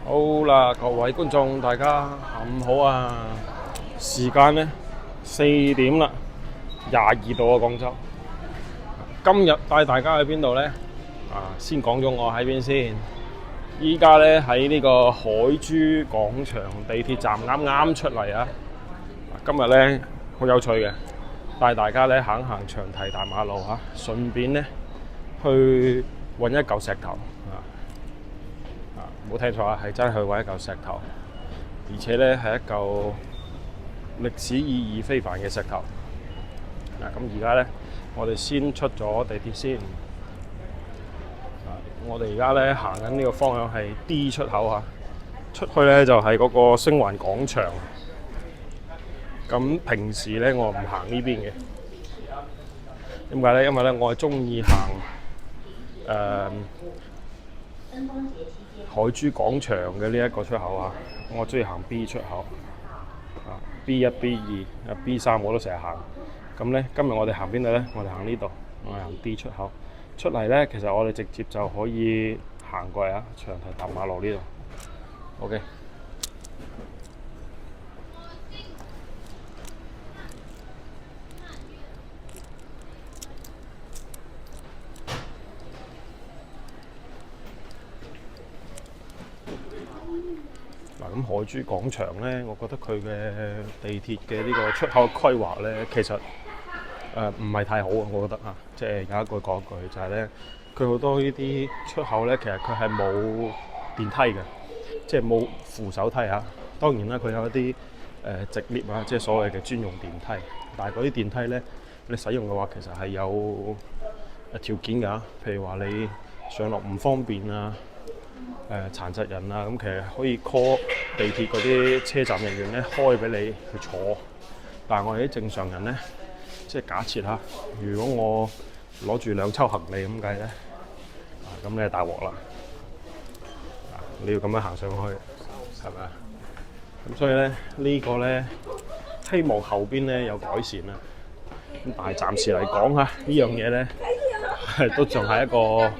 好啦，各位觀眾，大家下午好啊！時間呢4點啦，22度啊，廣州。今日帶大家去邊度呢？先講咗我喺邊先。依家呢喺呢個海珠廣場地鐵站啱啱出嚟啊！今日呢好有趣嘅，帶大家呢行行長堤大馬路嚇，順便呢去揾一嚿石頭啊！冇聽錯啊，係真係去揾一嚿石頭，而且呢係一嚿歷史意義非凡嘅石頭。咁而家呢，我哋先出咗地鐵先。我哋而家呢行緊呢個方向係 D 出口嚇，出去呢就係嗰個星環廣場。咁平時呢，我唔行呢邊嘅，點解呢？因為呢，我係中意行海珠廣場嘅呢一個出口啊，我中意行 B 出口，B1、B2、B3我都成日行。咁呢，今日我哋行邊度呢？我哋行呢度，我哋行 D 出口。出嚟呢，其實我哋直接就可以行過嚟啊，長堤大馬路呢度。OK。咁海珠廣場呢，我覺得佢嘅地鐵嘅呢個出口規劃呢，其實唔係太好啊，我覺得啊，即係有一句講一句，就係呢，佢好多呢啲出口呢，其實佢係冇電梯嘅，即係冇扶手梯啊。當然啦，佢有一啲直 lift 啊，即係所謂嘅專用電梯，但係嗰啲電梯呢，你使用嘅話，其實係有條件㗎，譬如話你上落唔方便啊。殘疾人啊，咁其實可以 call 地鐵嗰啲車站人員咧開俾你去坐，但係我哋啲正常人咧，即係假設嚇，如果我攞住兩抽行李咁計咧，咁你係大鑊啦，你要咁樣行上去，係咪啊？咁所以咧呢個咧希望後邊咧有改善啦，咁但係暫時嚟講嚇，呢樣嘢咧都仲係一個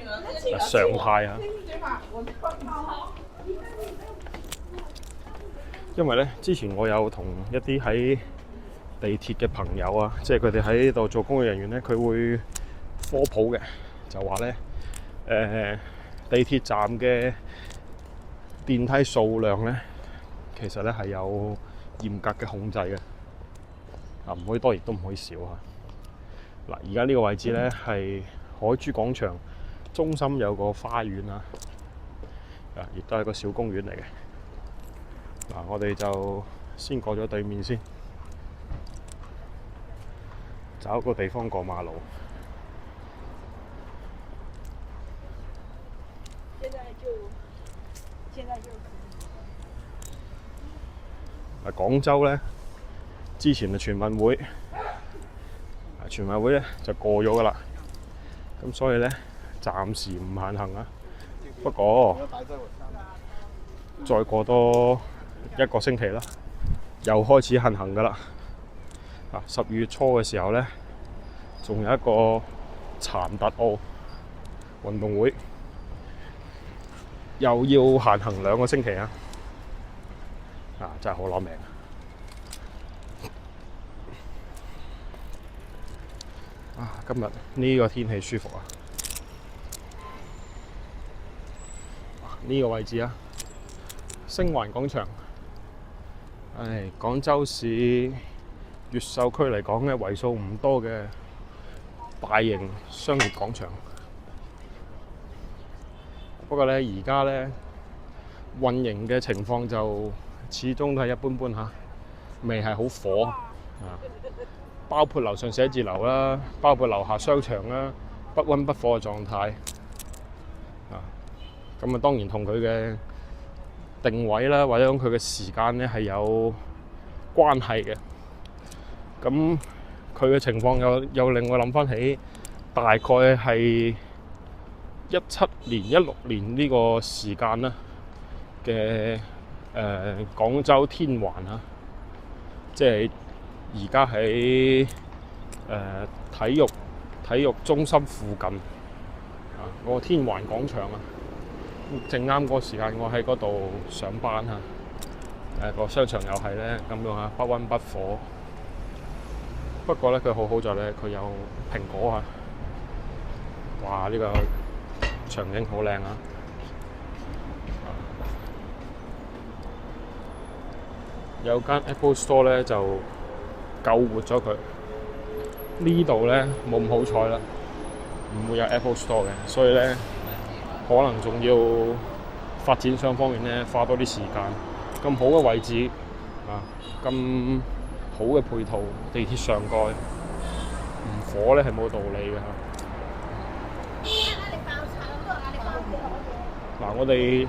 常態啊。因為咧，之前我有同一啲喺地鐵嘅朋友啊，即係佢哋喺度做工作人員咧，佢會科普嘅，就話咧，地鐵站嘅電梯數量咧，其實咧係有嚴格嘅控制嘅，唔可以多，亦都唔可以少嚇。嗱，而家呢個位置咧係海珠廣場中心有個花園啊，亦都係個小公園嚟嘅。我哋就先過咗對面先，找個地方過馬路。廣州咧，之前嘅全運會，全運會咧就過咗噶啦，咁所以咧暫時唔限行啊。不過再過多1個星期啦，又開始限行噶啦。10月初嘅時候咧，仲有一個殘特奧運動會，又要限行2個星期啊！真係好攞命啊！今日呢個天氣舒服啊！呢個位置啊，星環廣場。廣州市越秀區嚟講咧，為數唔多嘅大型商業廣場。不過咧，而家咧運營嘅情況就始終都係一般般嚇，未係好火啊！包括樓上寫字樓啦，包括樓下商場啦，不溫不火嘅狀態咁當然同佢嘅定位啦，或者講佢嘅時間咧係有關係嘅。咁佢嘅情況又令我諗翻起，大概係17年、16年呢個時間啦嘅廣州天環啊，即係而家喺體育中心附近嗰個天環廣場啊。正啱嗰個時間，我喺嗰度上班嚇。個商場又係咧咁樣啊，不溫不火。不過咧，佢好好在咧，佢有蘋果啊！哇，呢個場景好靚啊！有間 Apple Store 咧就救活咗佢。呢度咧冇咁好彩啦，唔會有 Apple Store 嘅，所以咧可能仲要發展商方面咧花多啲時間。咁好嘅位置啊，咁好嘅配套，地鐵上蓋唔火咧係冇道理嘅嚇。嗱，我哋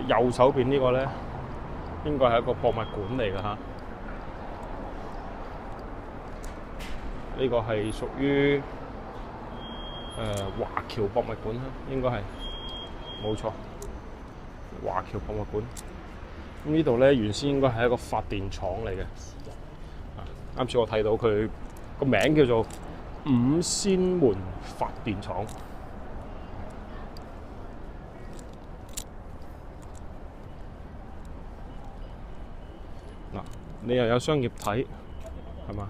右手邊呢個咧應該係一個博物館嚟嘅嚇。呢個係屬於華僑博物館啦，應該係冇錯，華僑博物館。咁呢度咧原先應該係一個發電廠嚟嘅。啱先我睇到佢個名叫做五仙門發電廠。嗱，你又有商業體係嘛？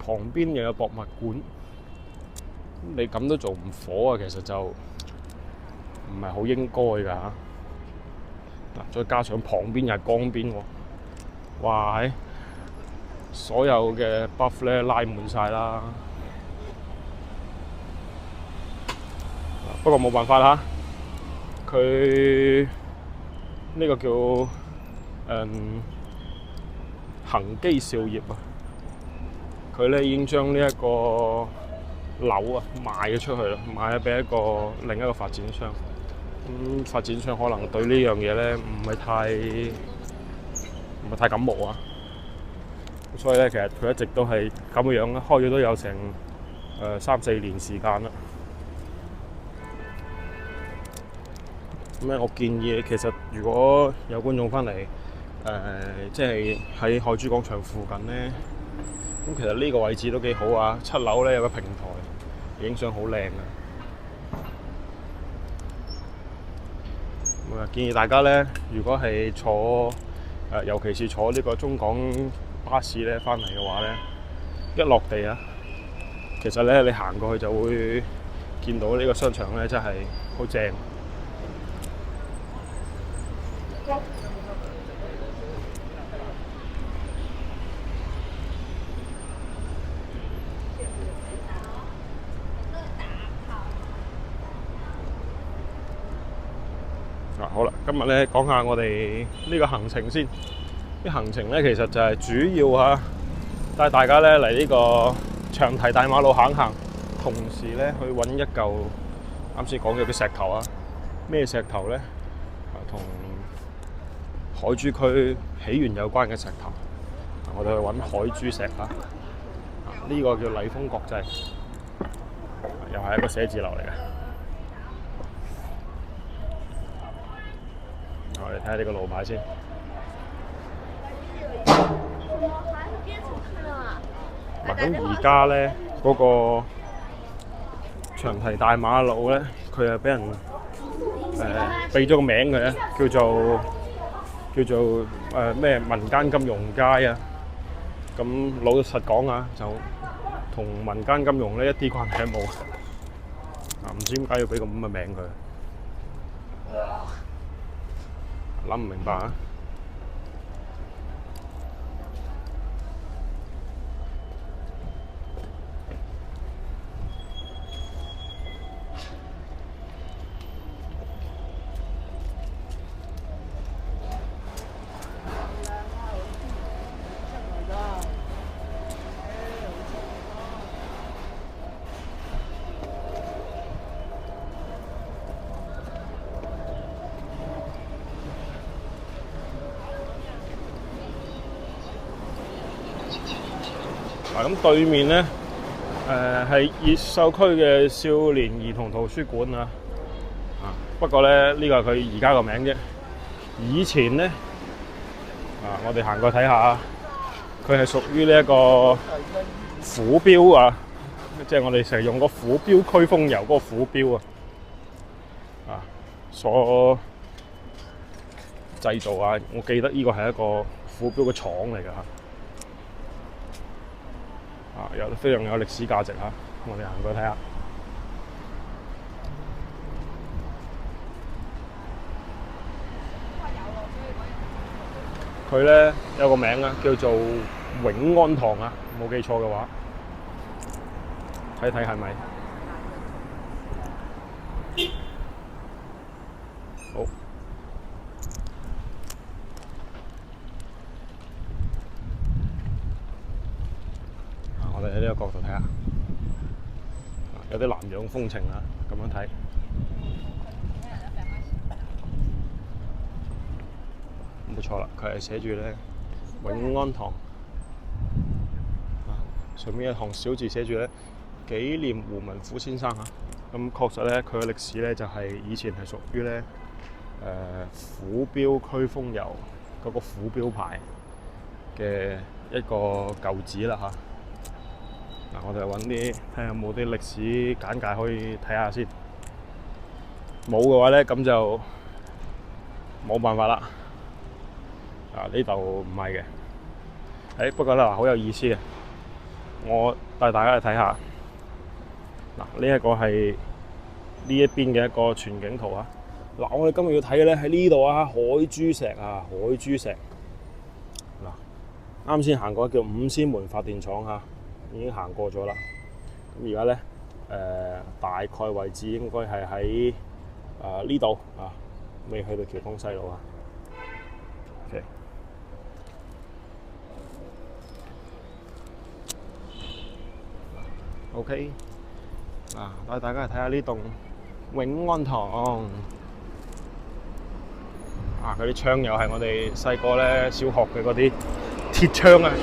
旁邊又有博物館，你咁都做唔火啊？其實就唔係好應該㗎嚇。嗱，再加上旁邊又係江邊喎，哇！所有嘅 buff 咧拉滿晒啦。不過冇辦法啦，佢呢個叫恒基兆業啊。佢咧已經將呢一個樓啊賣咗出去啦，賣咗俾另一個發展商。發展商可能對呢樣嘢咧唔係太感冒啊，所以咧其實佢一直都係咁嘅樣啦，開咗都有成3-4年時間啦。咁咧，我建議其實如果有觀眾翻嚟即係喺海珠廣場附近咧。咁其實呢個位置都幾好啊！7樓咧有個平台，影相好靚啊！咁啊，建議大家咧，如果係坐尤其是坐呢個中港巴士咧翻嚟嘅話咧，一落地啊，其實咧你行過去就會見到呢個商場咧，真係好正。好啦，今日咧講下我哋呢個行程先。啲行程咧其實就係主要帶大家咧嚟呢個長堤大馬路行行，同時咧去揾一嚿啱先講嘅石頭啊。咩石頭咧？同海珠區起源有關嘅石頭。我哋去揾海珠石啊。呢個叫麗豐國際，又係一個寫字樓嚟嘅。我哋睇下呢個路牌先。嗱，咁而家咧嗰個長堤大馬路咧，佢係俾人俾咗個名佢咧，叫做咩民間金融街啊。咁老實講啊，就同民間金融咧一啲關係都冇。唔知點解要俾個咁嘅名佢。諗唔明白啊！咁對面咧，係越秀區嘅少年兒童圖書館啊。不過咧，呢個係佢而家個名啫。以前咧，我哋行過睇下，佢係屬於呢一個虎標啊，即係我哋成日用個虎標驅風油嗰個虎標啊。所製造啊！我記得呢個係一個虎標嘅廠嚟㗎嚇，有非常有歷史價值嚇。我哋行過去睇下。佢咧有個名啊，叫做永安堂啊，冇記錯嘅話，睇睇係咪？好，我哋喺呢個角度睇下，有啲南洋風情啊，咁樣睇。冇錯啦，佢係寫住咧永安堂，上面一行小字寫住咧紀念胡文虎先生嚇。咁確實咧，佢嘅歷史咧就係以前係屬於咧虎標區風遊嗰個虎標牌嘅一個舊址啦嚇。我哋揾啲睇下有冇啲歷史簡介可以睇下先。冇嘅話咧，咁就冇辦法啦。呢度唔係嘅，不過咧好有意思嘅，我帶大家去睇下。嗱，呢一個係呢一邊嘅一個全景圖啊。嗱，我哋今日要睇嘅咧喺呢度啊，海珠石啊，海珠石。嗱，啱先行過叫五仙門發電廠嚇，已經行過咗啦。咁而家咧大概位置應該係喺呢度啊，未去到橋東西路啊。OK， 帶大家嚟睇下呢棟永安堂。佢啲窗又係我哋細個咧小學嘅嗰啲鐵窗啊，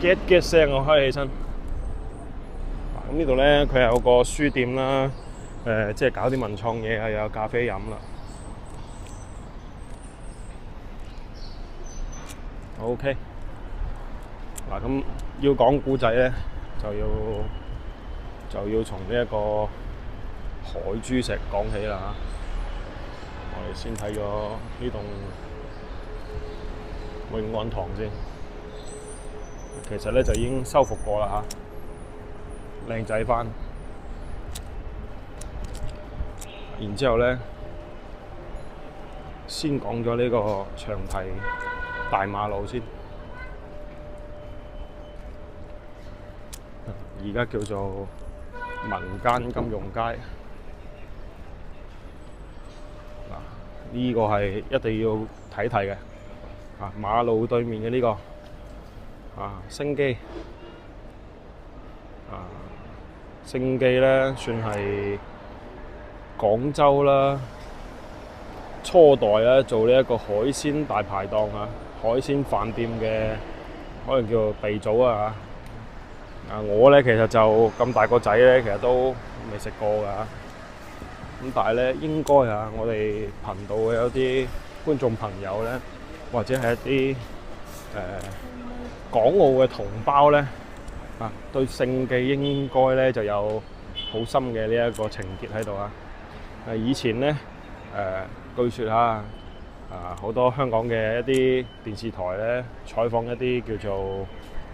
嘅聲我開起身。咁呢度咧佢有個書店啦，即係搞啲文創嘢啊，又有咖啡飲啦。OK， 咁要講古仔咧，就要從呢一個海珠石講起啦。我哋先睇咗呢棟永安堂先，其實咧就已經修復過啦嚇，靚仔翻。然之後咧，先講咗呢個長堤大馬路先，而家叫做民間金融街。呢個係一定要睇睇嘅。馬路對面嘅呢個星基。星基咧算係廣州啦，初代咧做呢一個海鮮大排檔啊，海鮮飯店嘅可能叫做鼻祖啊。我咧其實就咁大個仔咧，其實都未食過㗎。咁但係咧，應該我哋頻道嘅有啲觀眾朋友咧，或者係一啲港澳嘅同胞咧，對勝記應該咧就有好深嘅呢一個情結喺度啊！以前咧據說好多香港嘅一啲電視台咧採訪一啲叫做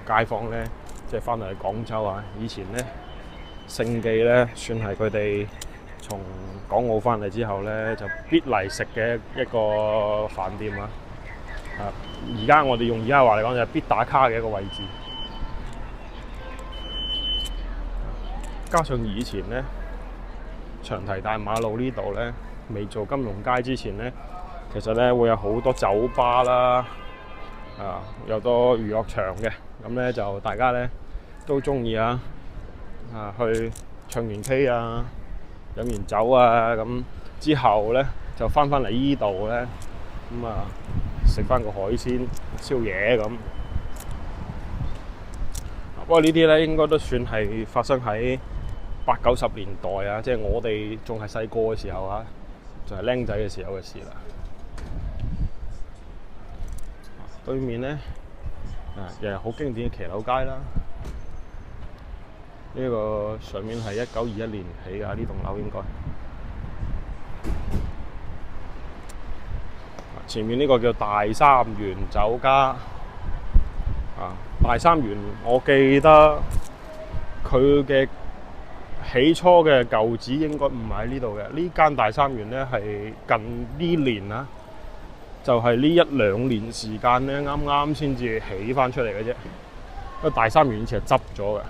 街坊咧，即係翻嚟廣州啊，以前咧勝記咧算係佢哋從港澳翻嚟之後咧，就必嚟食嘅一個飯店啊！而家我哋用而家話嚟講就係必打卡嘅一個位置。加上以前咧，長堤大馬路呢度咧，未做金融街之前咧，其實咧會有好多酒吧啦，有多娛樂場嘅。咁咧就大家咧都中意去唱完 K 啊，飲完酒啊，咁之後咧就翻嚟依度咧，食翻個海鮮宵夜咁。不過呢啲咧應該都算係發生喺80、90年代啊，即係我哋仲係細個嘅時候啊，就係僆仔嘅時候嘅事啦。對面咧又係好經典嘅騎樓街啦。呢個上面係1921年起㗎，呢棟樓應該。前面呢個叫大三元酒家大三元，我記得佢嘅起初嘅舊址應該唔係喺呢度嘅。呢間大三元咧係近呢年啦，就係呢1-2年時間咧，啱啱先至起翻出嚟嘅啫。因為大三元以前係執咗嘅。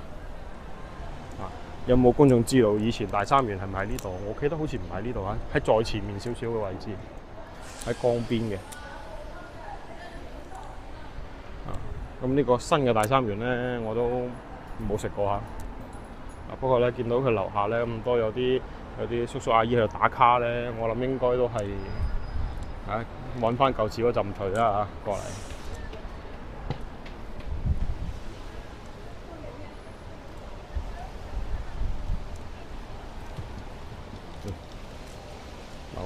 有冇觀眾知道以前大三元係咪喺呢度？我記得好似唔喺呢度啊，喺再前面少少嘅位置，喺江邊嘅。咁呢個新嘅大三元咧，我都冇食過嚇。不過咧，見到佢樓下咧咁多有啲叔叔阿姨喺度打卡咧，我諗應該都係揾翻舊時嗰陣除啦過嚟。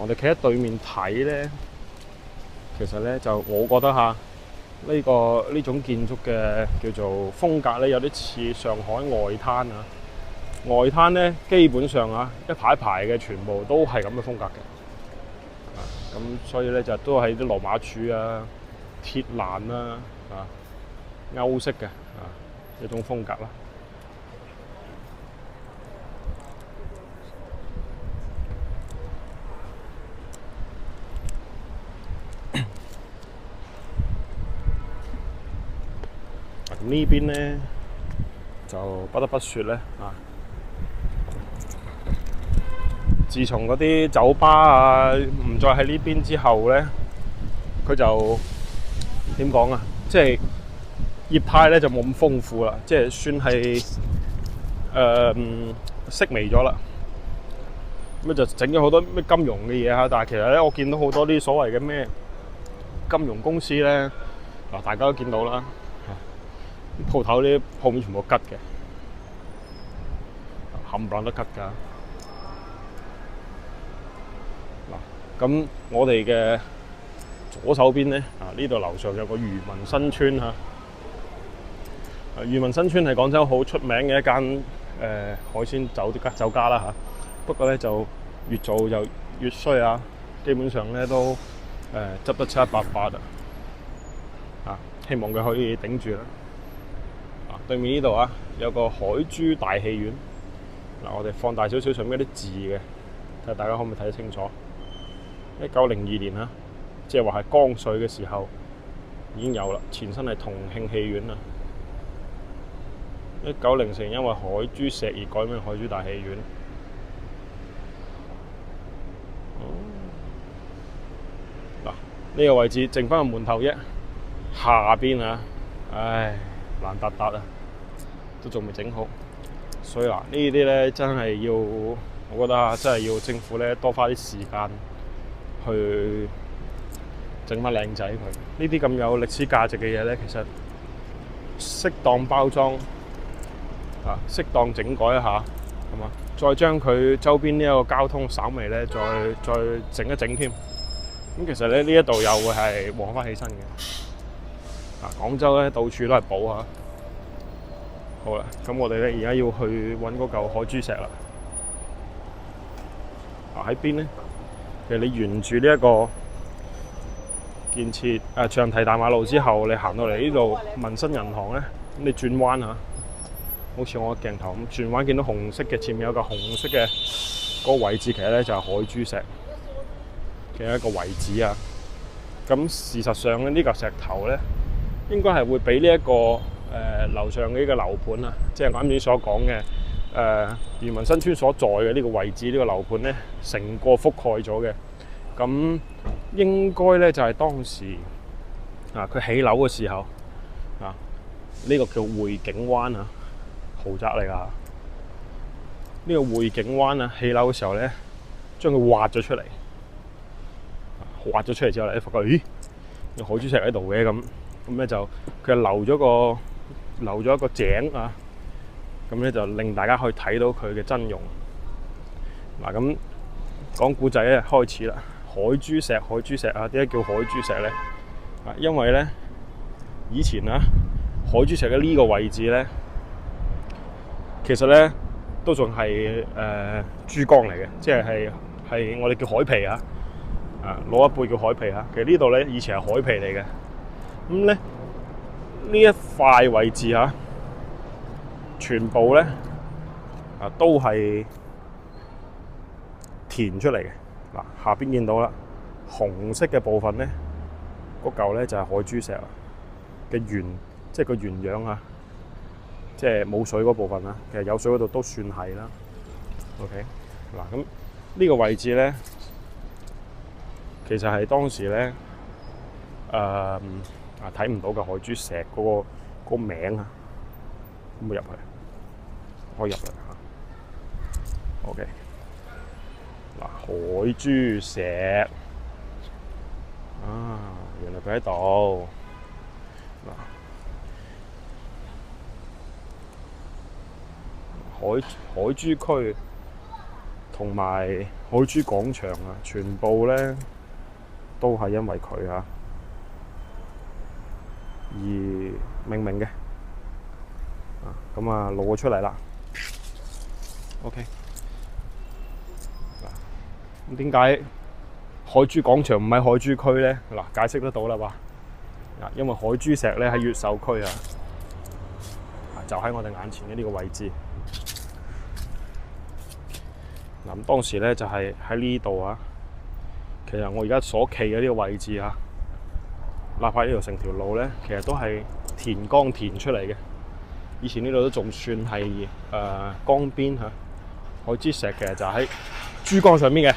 我哋企喺對面睇咧，其實咧就我覺得呢種建築嘅叫做風格咧，有啲似上海外灘啊。外灘咧基本上一排一排嘅全部都係咁嘅風格嘅。咁所以咧就都係啲羅馬柱鐵欄歐式嘅一種風格啦。呢邊咧就不得不說咧自從嗰啲酒吧唔再喺呢邊之後咧，佢就點講即係業態咧就冇咁豐富啦，即係算係式微咗啦。咁就整咗好多咩金融嘅嘢但係其實咧我見到好多啲所謂嘅咩金融公司咧大家都見到啦。鋪頭啲鋪面全部吉嘅，冚唪唥都吉㗎。咁我哋嘅左手邊咧呢度樓上有個漁民新村漁民新村係廣州好出名嘅一間海鮮酒家啦不過咧就越做就越衰基本上咧都執得七七八八希望佢可以頂住啦。對面呢度有個海珠大戲院我哋放大少少上面啲字嘅，睇下大家可唔可以睇得清楚。1902年即係話係光緒嘅時候已經有啦，前身係同慶戲院1904年因為海珠石而改名海珠大戲院。呢個位置剩翻個門頭啫，下邊唉爛達達都仲未整好，所以呢啲咧真係要，我覺得真係要政府咧多花啲時間去整翻靚仔佢。呢啲咁有歷史價值嘅嘢咧，其實適當包裝適當整改一下，係嘛？再將佢周邊呢一個交通稍微咧再整一整添。咁其實咧呢一度又會係旺翻起身嘅。廣州咧到處都係寶好啦，咁我哋咧而家要去揾嗰嚿海珠石啦。喺邊咧？其實你沿住呢一個建設長堤大馬路之後，你行到嚟呢度民生銀行咧，咁你轉彎好似我個鏡頭咁轉彎，見到紅色嘅前面有個紅色嘅嗰個位置，其實咧就係海珠石嘅一個位置咁事實上咧，呢嚿石頭咧應該係會比呢一個樓上嘅呢個樓盤即係我啱先所講嘅漁民新村所在嘅呢個位置，呢個樓盤咧成個覆蓋咗嘅。咁應該咧就係當時佢起樓嘅時候呢個叫匯景灣豪宅嚟㗎。呢個匯景灣起樓嘅時候咧，將佢挖咗出嚟，之後咧，發覺咦有海珠石喺度嘅咁咧就佢留咗一個井咁咧就令大家可以睇到佢嘅真容。咁講古仔咧開始啦。海珠石點解叫海珠石咧？因為咧以前海珠石嘅呢個位置咧，其實咧都仲係珠江嚟嘅，即係我哋叫海皮攞一半叫海皮啊。其實呢度咧以前係海皮嚟嘅。咁咧呢一塊位置啊，全部咧都係填出嚟嘅。嗱，下邊見到啦，紅色嘅部分咧，嗰嚿咧就係海珠石嘅原，即係個原樣啊，即係冇水嗰部分啦。其實有水嗰度都算係啦。OK， 嗱咁呢個位置咧，其實係當時咧睇唔到嘅海珠石嗰個名啊，咁入去，可以入嚟嚇。OK， 嗱，海珠石啊，原來佢喺度。海珠區同埋海珠廣場啊，全部咧都係因為佢啊而命名嘅。咁啊露咗出嚟啦。OK， 咁點解海珠廣場唔喺海珠區咧？嗱，解釋得到啦吧？因為海珠石咧喺越秀區啊，就喺我哋眼前嘅呢個位置。咁當時咧就係喺呢度啊。其實我而家所企嘅呢個位置啊，哪怕呢度成條路咧，其實都係填江填出嚟嘅。以前呢度都仲算係江邊嚇，海珠石其實就喺珠江上面嘅。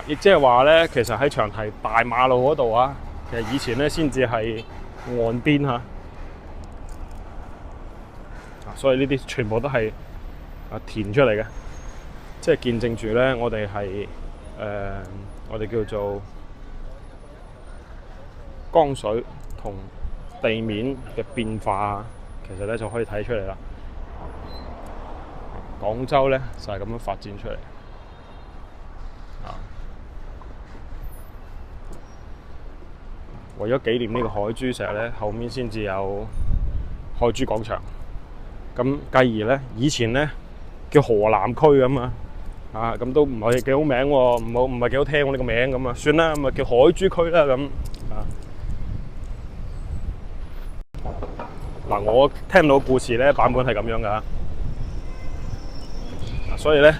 亦即係話咧，其實喺長堤大馬路嗰度啊，其實以前咧先至係岸邊嚇。所以呢啲全部都係填出嚟嘅。即係見證住咧，我哋係我哋叫做江水同地面嘅變化，其實咧就可以睇出嚟啦。廣州咧就係咁樣發展出嚟。為咗紀念呢個海珠石咧，後面先至有海珠廣場。咁繼而咧，以前咧叫河南區咁啊。咁都唔係幾好名喎，唔係幾好聽喎呢個名咁啊，算啦，咁啊叫海珠區啦咁嗱，我聽到故事咧版本係咁樣噶，所以咧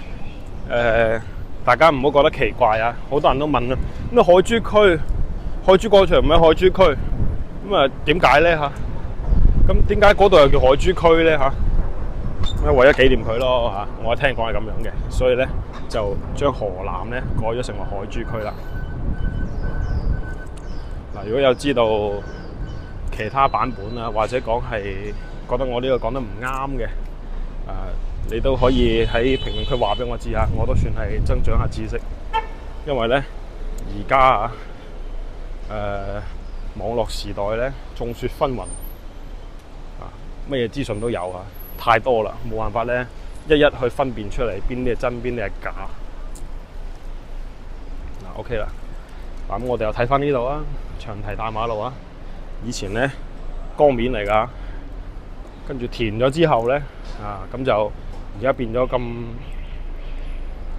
大家唔好覺得奇怪啊！好多人都問啊，咁海珠區、海珠廣場唔係海珠區，咁啊點解咧嚇？咁點解嗰度又叫海珠區咧嚇？為咗紀念佢咯嚇，我聽講係咁樣嘅，所以咧就將河南咧改咗成為海珠區啦。嗱，如果有知道其他版本啊，或者講係覺得我呢個講得唔啱嘅，你都可以喺評論區話俾我知下，我都算係增長下知識。因為咧而家網絡時代咧眾說紛紜乜嘢資訊都有啊。太多啦，冇辦法咧，一一去分辨出嚟邊啲係真，邊啲係假。OK 啦，咁我哋又睇翻呢度啊，長堤大馬路啊，以前咧江面嚟㗎，跟住填咗之後咧咁就而家變咗咁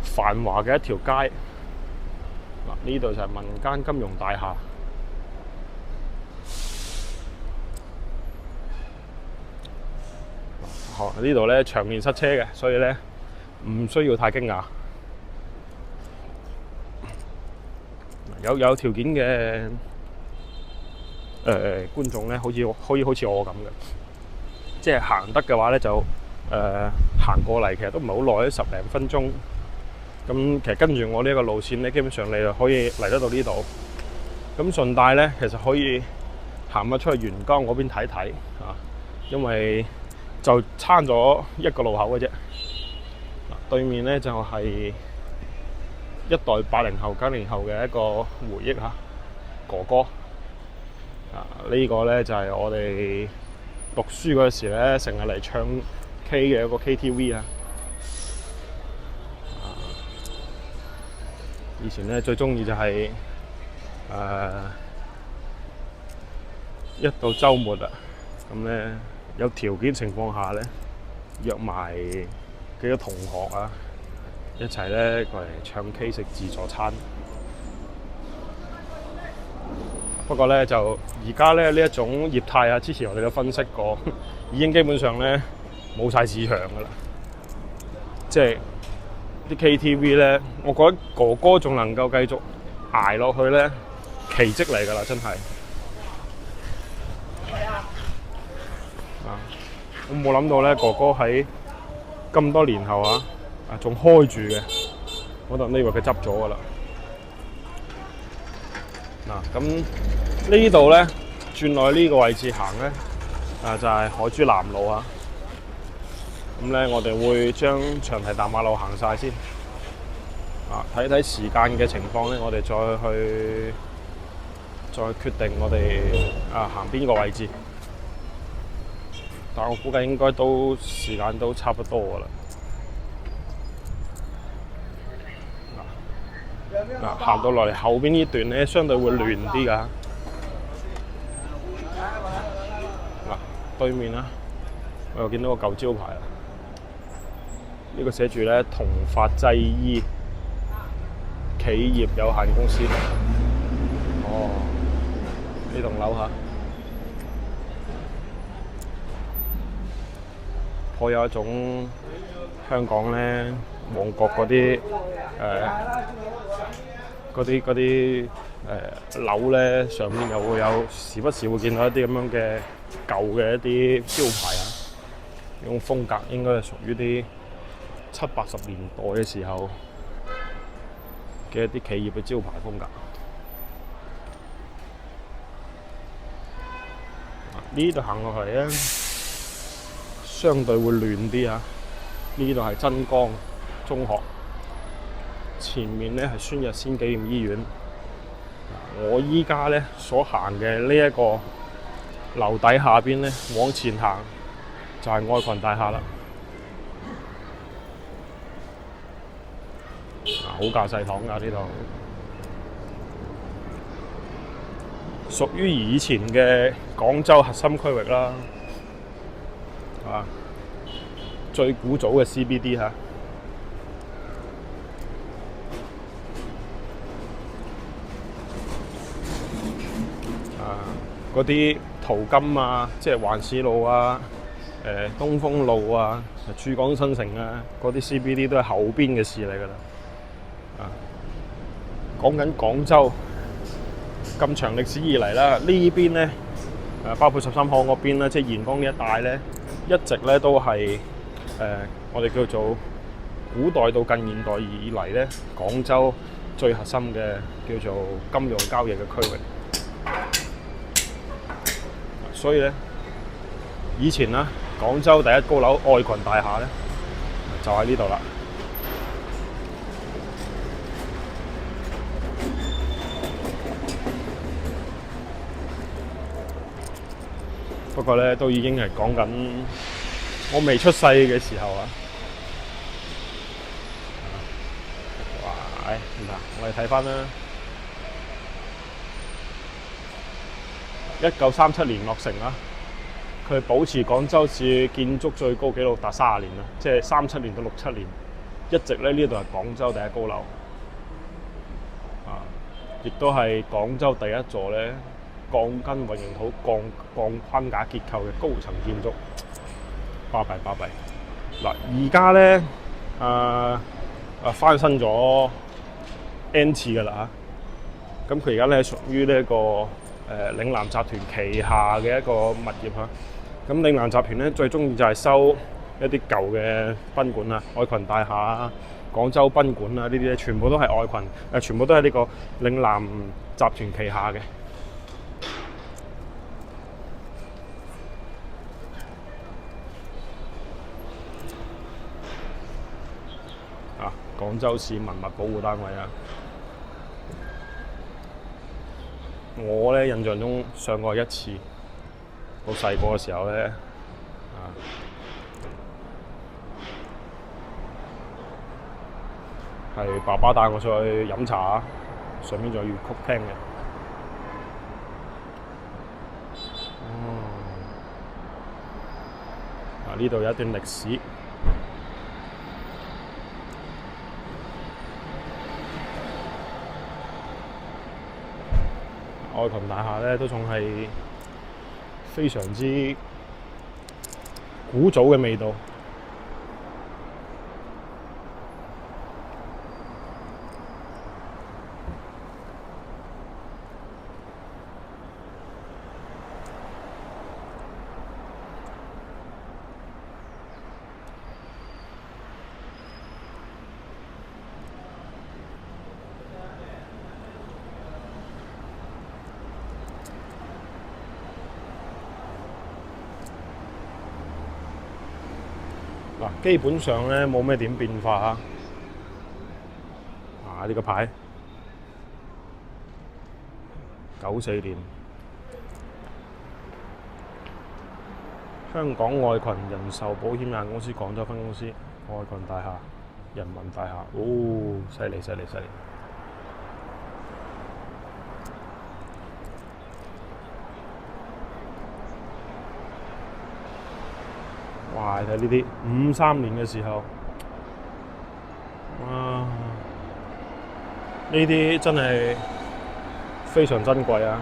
繁華嘅一條街。呢度就係民間金融大廈。呢度咧長年塞車嘅，所以咧唔需要太驚訝。有條件嘅觀眾咧，可以好似我咁嘅，即係行得嘅話咧就行過嚟，其實都唔係好耐，10零分鐘。咁其實跟住我呢一個路線咧，基本上你就可以嚟得到呢度。咁順帶咧，其實可以行咗出去元江嗰邊睇睇因為就差咗一個路口嘅啫。對面咧就係一代80後、90後嘅一個回憶嚇，哥哥。呢個咧就係我哋讀書嗰時咧，成日嚟唱 K 嘅一個 KTV 啊。以前咧最中意就係一到週末啊，咁咧有條件情況下咧，約埋幾個同學啊，一齊咧過嚟唱 K 食自助餐。不過咧就而家咧呢一種業態啊，之前我哋都分析過，已經基本上咧冇晒市場㗎啦。即係啲 KTV 咧，我覺得哥哥仲能夠繼續捱落去咧，奇蹟嚟㗎啦，真係。我冇諗到咧，哥哥喺咁多年後仲開住嘅，我都以為佢執咗㗎啦。咁呢度咧轉落去呢個位置行咧，就係海珠南路啊。咁咧，我哋會將長堤大馬路行晒先。睇睇時間嘅情況咧，我哋再決定我哋行邊個位置。但我估計應該都時間都差不多㗎啦。行到落嚟後邊呢段咧，相對會亂啲㗎。對面啦，我又見到個舊招牌啦。呢個寫住咧同發製衣企業有限公司。呢棟樓下頗有一種香港咧旺角嗰啲樓咧，上面又會有時不時會見到一啲咁樣嘅舊嘅一啲招牌啊。呢種風格應該係屬於啲70-80年代嘅時候嘅一啲企業嘅招牌風格。呢度行落嚟咧，相對會亂啲啊！呢度係真光中學，前面咧係孫逸仙紀念醫院。我依家咧所行嘅呢一個樓底下邊咧，往前行就係愛群大廈啦。好架勢堂㗎呢度，屬於以前嘅廣州核心區域啦。最古早嘅 CBD 嚇。嗰啲淘金啊，即係環市路啊、東風路啊、珠江新城啊，嗰啲 CBD 都係後邊嘅事嚟㗎啦。講緊廣州咁長歷史以嚟啦，呢邊咧包括13巷嗰邊啦，即係沿江呢一帶咧，一直咧都係我哋叫做古代到近現代以嚟咧，廣州最核心嘅叫做金融交易嘅區域。所以咧，以前啦，廣州第一高樓愛群大廈咧，就喺呢度啦。不過咧，都已經係講緊我未出世嘅時候啊。哇！嗱，我哋睇翻啦。1937年落成啦，佢保持廣州市建築最高紀錄達30年啦，即係37年到67年，一直咧呢度係廣州第一高樓，亦都係廣州第一座咧鋼筋混凝土鋼框架結構嘅高層建築，巴閉。嗱，而家咧翻新咗 N 次㗎啦嚇，咁佢而家咧屬於呢一個嶺南集團旗下嘅一個物業嚇，咁嶺南集團咧最中意就係收一啲舊嘅賓館啊，愛群大廈啊、廣州賓館啊呢啲咧，全部都係愛群全部都係呢個嶺南集團旗下嘅。廣州市文物保護單位啊！我咧印象中上過一次，好細個嘅時候咧，係爸爸帶我上去飲茶，上面仲有粵曲聽嘅。呢度有一段歷史。愛群大廈咧都仲係非常之古早嘅味道。嗱，基本上咧冇咩點變化啊！呢個牌94年，香港愛群人壽保險有限公司廣州分公司，愛群大廈、人民大廈，哦，犀利犀利犀利！哇！睇呢啲53年嘅時候，哇！呢啲真係非常珍貴啊！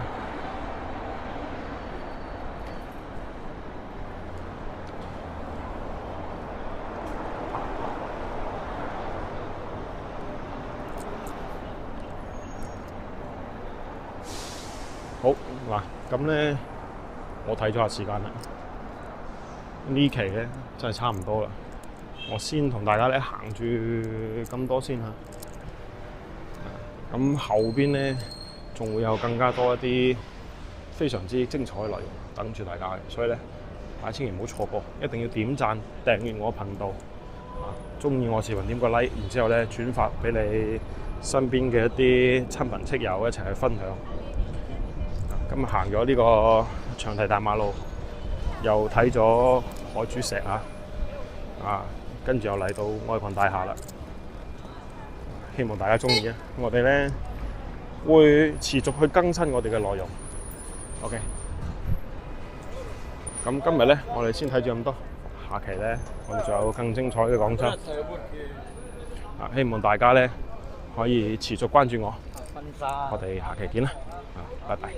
好嗱，咁咧我睇咗下時間啦。呢期咧真係差唔多啦，我先同大家咧行住咁多先嚇。咁後邊咧仲會有更加多一啲非常之精彩嘅內容等住大家嘅，所以咧大家千祈唔好錯過，一定要點讚訂閱我頻道，中意我視頻點個 like， 然之後咧轉發俾你身邊嘅一啲親朋戚友一齊去分享。咁行咗呢個長堤大馬路，又睇咗海珠石跟住又嚟到愛群大廈啦。希望大家中意啊！我哋咧會持續去更新我哋嘅內容。OK， 咁今日咧我哋先睇住咁多，下期咧我哋仲有更精彩嘅廣州。希望大家咧可以持續關注我。我哋下期見啦！拜拜。